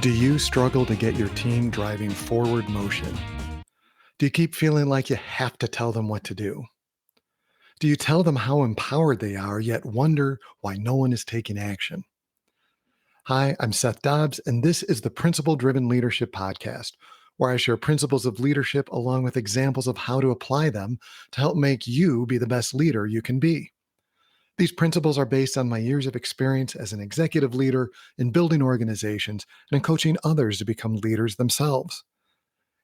Do you struggle to get your team driving forward motion? Do you keep feeling like you have to tell them what to do? Do you tell them how empowered they are, yet wonder why no one is taking action? Hi, I'm Seth Dobbs, and this is the Principle Driven Leadership Podcast, where I share principles of leadership along with examples of how to apply them to help make you be the best leader you can be. These principles are based on my years of experience as an executive leader in building organizations and in coaching others to become leaders themselves.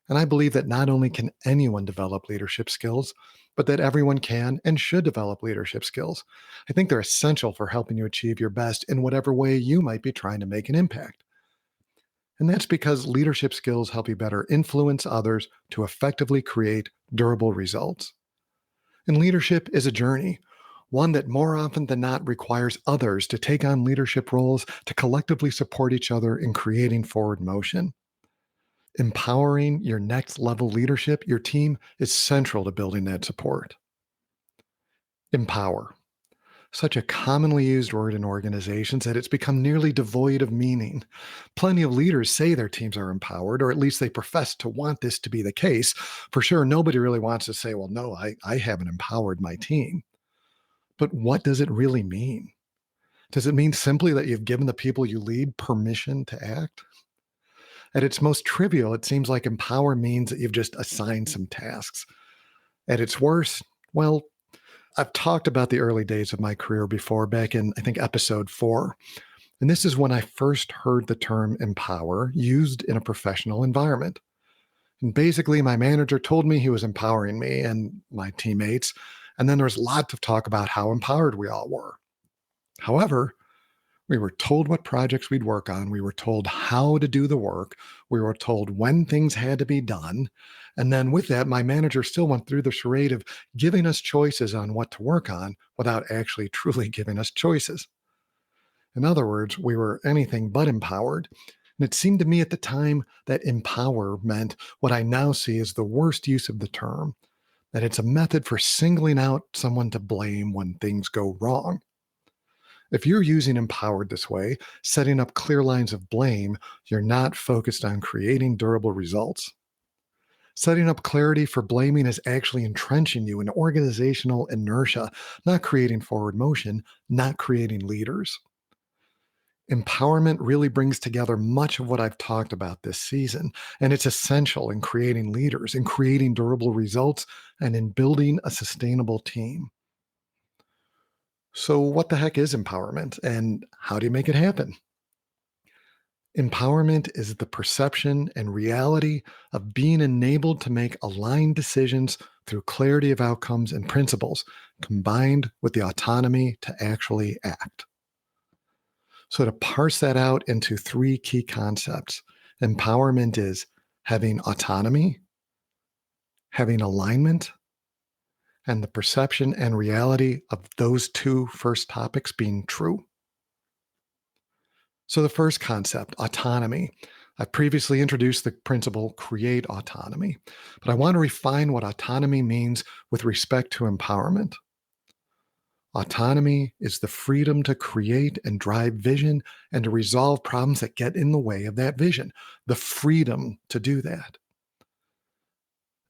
And I believe that not only can anyone develop leadership skills, but that everyone can and should develop leadership skills. I think they're essential for helping you achieve your best in whatever way you might be trying to make an impact. And that's because leadership skills help you better influence others to effectively create durable results. And leadership is a journey, one that more often than not requires others to take on leadership roles to collectively support each other in creating forward motion. Empowering your next level leadership, your team, is central to building that support. Empower. Such a commonly used word in organizations that it's become nearly devoid of meaning. Plenty of leaders say their teams are empowered, or at least they profess to want this to be the case. For sure, nobody really wants to say, well, no, I haven't empowered my team. But what does it really mean? Does it mean simply that you've given the people you lead permission to act? At its most trivial, it seems like empower means that you've just assigned some tasks. At its worst, well, I've talked about the early days of my career before, back in, I think, episode 4. And this is when I first heard the term empower used in a professional environment. And basically, my manager told me he was empowering me and my teammates. And then there was lots of talk about how empowered we all were. However, we were told what projects we'd work on. We were told how to do the work. We were told when things had to be done. And then with that, my manager still went through the charade of giving us choices on what to work on without actually truly giving us choices. In other words, we were anything but empowered. And it seemed to me at the time that empower meant what I now see as the worst use of the term, that it's a method for singling out someone to blame when things go wrong. If you're using empowered this way, setting up clear lines of blame, you're not focused on creating durable results. Setting up clarity for blaming is actually entrenching you in organizational inertia, not creating forward motion, not creating leaders. Empowerment really brings together much of what I've talked about this season, and it's essential in creating leaders, in creating durable results, and in building a sustainable team. So, what the heck is empowerment, and how do you make it happen? Empowerment is the perception and reality of being enabled to make aligned decisions through clarity of outcomes and principles, combined with the autonomy to actually act. So, to parse that out into 3 key concepts, empowerment is having autonomy, having alignment, and the perception and reality of those 2 first topics being true. So, the first concept, autonomy. I previously introduced the principle create autonomy, but I want to refine what autonomy means with respect to empowerment. Autonomy is the freedom to create and drive vision and to resolve problems that get in the way of that vision, the freedom to do that.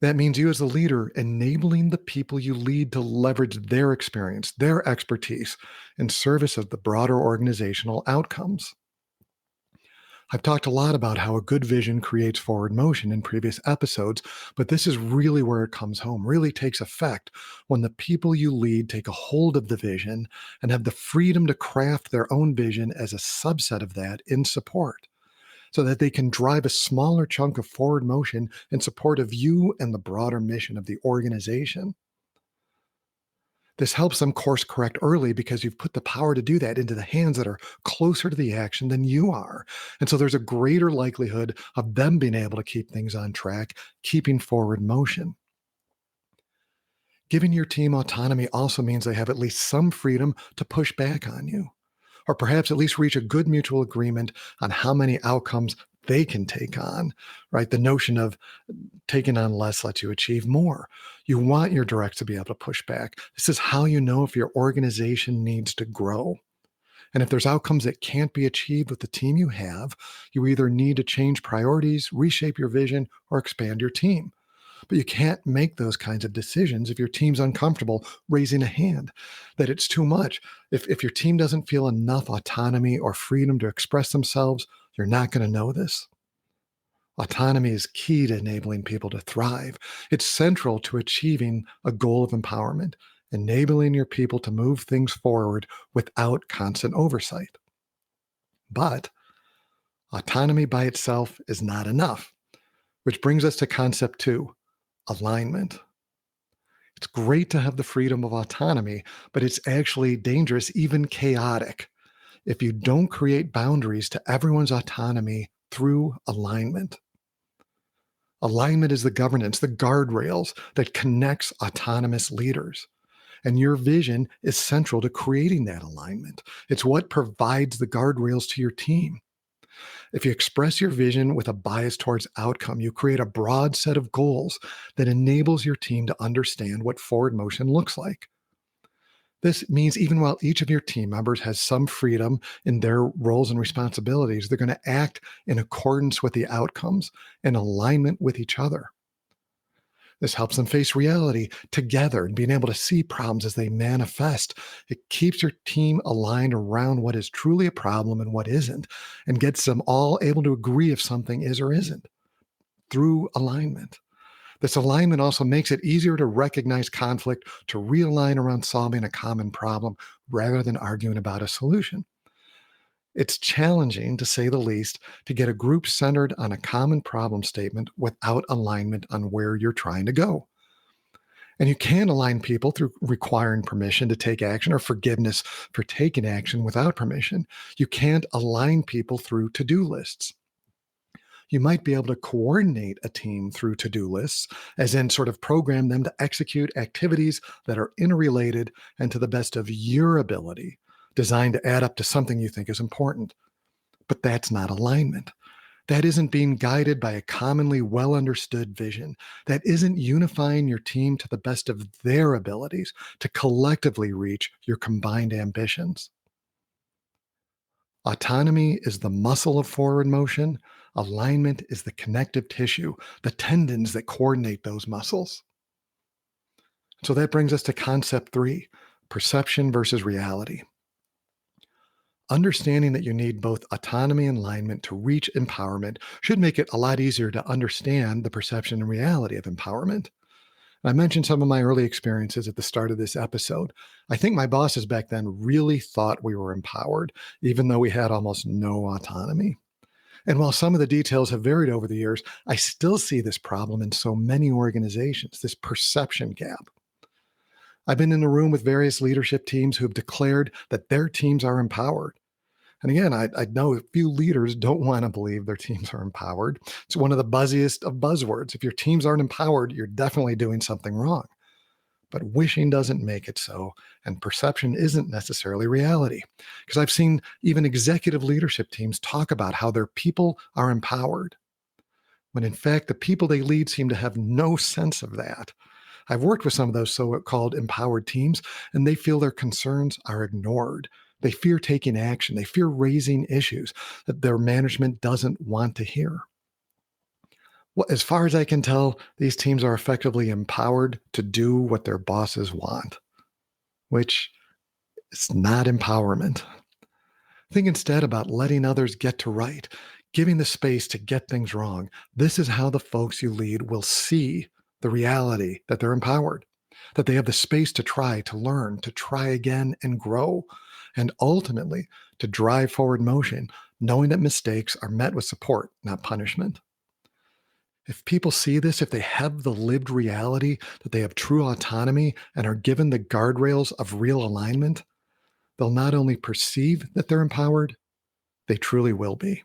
That means you as a leader enabling the people you lead to leverage their experience, their expertise in service of the broader organizational outcomes. I've talked a lot about how a good vision creates forward motion in previous episodes, but this is really where it comes home, really takes effect when the people you lead take a hold of the vision and have the freedom to craft their own vision as a subset of that in support, so that they can drive a smaller chunk of forward motion in support of you and the broader mission of the organization. This helps them course correct early because you've put the power to do that into the hands that are closer to the action than you are. And so there's a greater likelihood of them being able to keep things on track, keeping forward motion. Giving your team autonomy also means they have at least some freedom to push back on you, or perhaps at least reach a good mutual agreement on how many outcomes they can take on, right? The notion of taking on less lets you achieve more. You want your directs to be able to push back. This is how you know if your organization needs to grow. And if there's outcomes that can't be achieved with the team you have, you either need to change priorities, reshape your vision, or expand your team. But you can't make those kinds of decisions if your team's uncomfortable raising a hand, that it's too much. If your team doesn't feel enough autonomy or freedom to express themselves, you're not going to know this. Autonomy is key to enabling people to thrive. It's central to achieving a goal of empowerment, enabling your people to move things forward without constant oversight. But autonomy by itself is not enough, which brings us to concept 2, alignment. It's great to have the freedom of autonomy, but it's actually dangerous, even chaotic, if you don't create boundaries to everyone's autonomy through alignment. Alignment is the governance, the guardrails that connects autonomous leaders. And your vision is central to creating that alignment. It's what provides the guardrails to your team. If you express your vision with a bias towards outcome, you create a broad set of goals that enables your team to understand what forward motion looks like. This means even while each of your team members has some freedom in their roles and responsibilities, they're going to act in accordance with the outcomes in alignment with each other. This helps them face reality together and being able to see problems as they manifest. It keeps your team aligned around what is truly a problem and what isn't, and gets them all able to agree if something is or isn't through alignment. This alignment also makes it easier to recognize conflict, to realign around solving a common problem rather than arguing about a solution. It's challenging, to say the least, to get a group centered on a common problem statement without alignment on where you're trying to go. And you can align people through requiring permission to take action or forgiveness for taking action without permission. You can't align people through to-do lists. You might be able to coordinate a team through to-do lists, as in sort of program them to execute activities that are interrelated and to the best of your ability, designed to add up to something you think is important. But that's not alignment. That isn't being guided by a commonly well understood vision. That isn't unifying your team to the best of their abilities to collectively reach your combined ambitions. Autonomy is the muscle of forward motion. Alignment is the connective tissue, the tendons that coordinate those muscles. So that brings us to concept 3, perception versus reality. Understanding that you need both autonomy and alignment to reach empowerment should make it a lot easier to understand the perception and reality of empowerment. I mentioned some of my early experiences at the start of this episode. I think my bosses back then really thought we were empowered, even though we had almost no autonomy. And while some of the details have varied over the years, I still see this problem in so many organizations, this perception gap. I've been in a room with various leadership teams who have declared that their teams are empowered. And again, I know a few leaders don't want to believe their teams are empowered. It's one of the buzziest of buzzwords. If your teams aren't empowered, you're definitely doing something wrong. But wishing doesn't make it so, and perception isn't necessarily reality. Because I've seen even executive leadership teams talk about how their people are empowered, when in fact the people they lead seem to have no sense of that. I've worked with some of those so-called empowered teams, and they feel their concerns are ignored. They fear taking action. They fear raising issues that their management doesn't want to hear. Well, as far as I can tell, these teams are effectively empowered to do what their bosses want, which is not empowerment. Think instead about letting others get to right, giving the space to get things wrong. This is how the folks you lead will see the reality that they're empowered, that they have the space to try, to learn, to try again and grow, and ultimately to drive forward motion, knowing that mistakes are met with support, not punishment. If people see this, if they have the lived reality that they have true autonomy and are given the guardrails of real alignment, they'll not only perceive that they're empowered, they truly will be.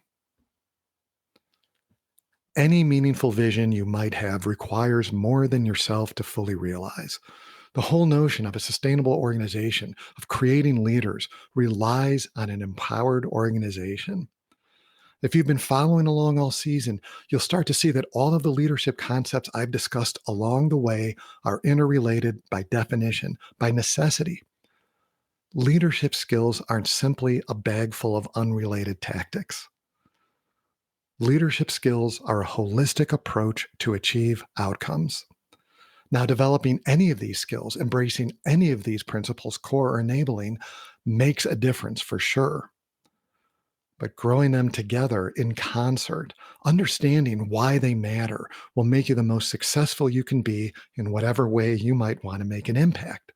Any meaningful vision you might have requires more than yourself to fully realize. The whole notion of a sustainable organization, of creating leaders, relies on an empowered organization. If you've been following along all season, you'll start to see that all of the leadership concepts I've discussed along the way are interrelated by definition, by necessity. Leadership skills aren't simply a bag full of unrelated tactics. Leadership skills are a holistic approach to achieve outcomes. Now, developing any of these skills, embracing any of these principles, core or enabling, makes a difference for sure. But growing them together in concert, understanding why they matter, will make you the most successful you can be in whatever way you might want to make an impact.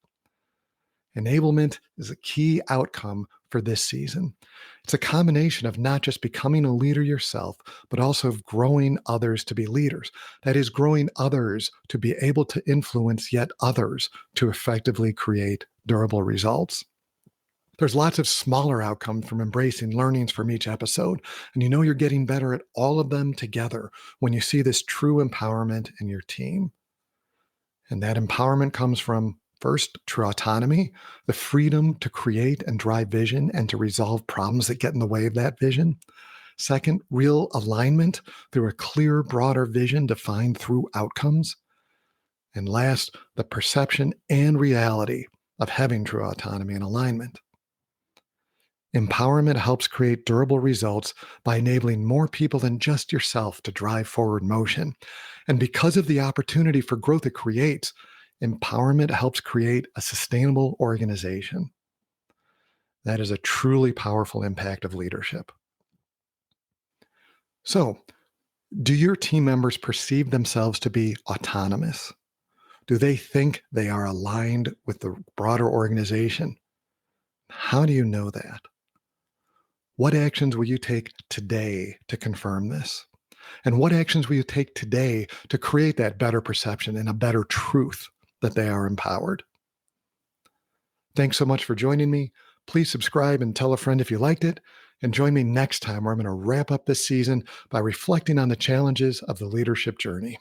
Enablement is a key outcome for this season. It's a combination of not just becoming a leader yourself, but also of growing others to be leaders. That is, growing others to be able to influence yet others to effectively create durable results. There's lots of smaller outcomes from embracing learnings from each episode, and you know you're getting better at all of them together when you see this true empowerment in your team. And that empowerment comes from, first, true autonomy, the freedom to create and drive vision and to resolve problems that get in the way of that vision. Second, real alignment through a clear, broader vision defined through outcomes. And last, the perception and reality of having true autonomy and alignment. Empowerment helps create durable results by enabling more people than just yourself to drive forward motion. And because of the opportunity for growth it creates, empowerment helps create a sustainable organization. That is a truly powerful impact of leadership. So, do your team members perceive themselves to be autonomous? Do they think they are aligned with the broader organization? How do you know that? What actions will you take today to confirm this? And what actions will you take today to create that better perception and a better truth that they are empowered? Thanks so much for joining me. Please subscribe and tell a friend if you liked it. And join me next time where I'm going to wrap up this season by reflecting on the challenges of the leadership journey.